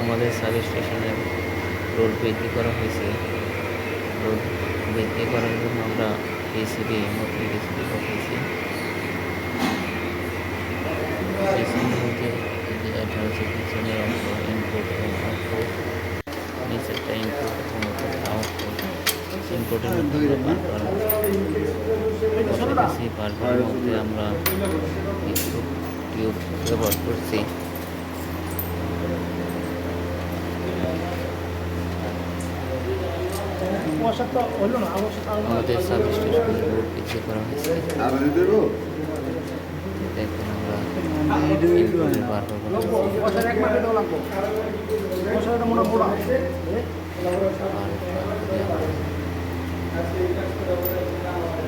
আমাদের সাব স্টেশনের রোড বৃদ্ধি করা হয়েছে। রোড বৃদ্ধি করার জন্য আমরা ডিসিবি নতুন ডিসিবি পাঠিয়েছি। ডিসিবির মধ্যে এটা হচ্ছে পিছনের অংশ, ইনপুট এবং আউটপুট, নিচেরটা ইনপুট এবং উপরটা আউটপুট। ইনপুটের মধ্যে আমরা পার্কের মধ্যে আমরা কিছু টিউব ব্যবহার করছি। আমাদের সাব স্টেশনের রোড বৃদ্ধি করা হয়েছে। দেখুন আমরা ইনপুটের বারবার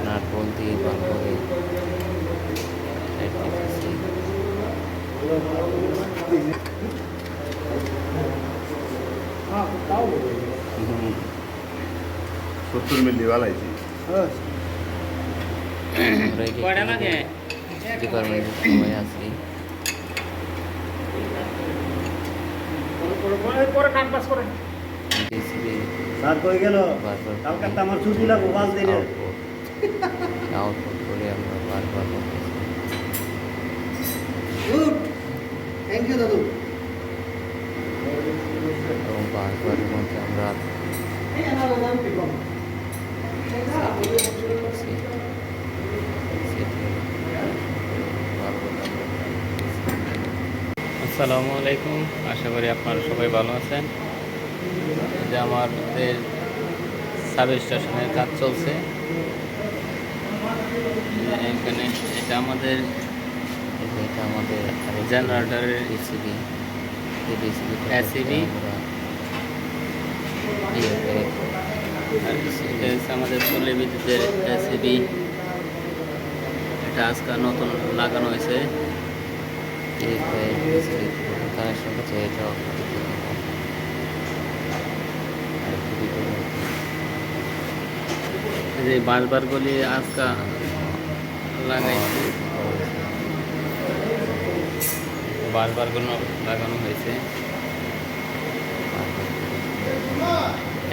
নাটবল দিয়ে বারবারে দিতেছি। 70 মিলি বালাইছি। ডিপার্টমেন্টের সময় আছি। আউটপুট করে আমরা বারবার এবং বারবারের মধ্যে আমরা আসসালামু আলাইকুম, আশা করি আপনারা সবাই ভালো আছেন। যে আমাদের সাব স্টেশনের কাজ চলছে এখানে। এটা আমাদের জেনারেটরের এসিবি আমাদের পল্লী বিদ্যুতের এসিবি। এটা আজকাল নতুন লাগানো হয়েছে। কানেকশন হচ্ছে এটা যে বারবারগুলি আজকাল লাগাইছে, বারবারগুলো লাগানো হয়েছে।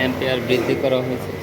এম্পিয়ার বৃদ্ধি করা হয়েছে।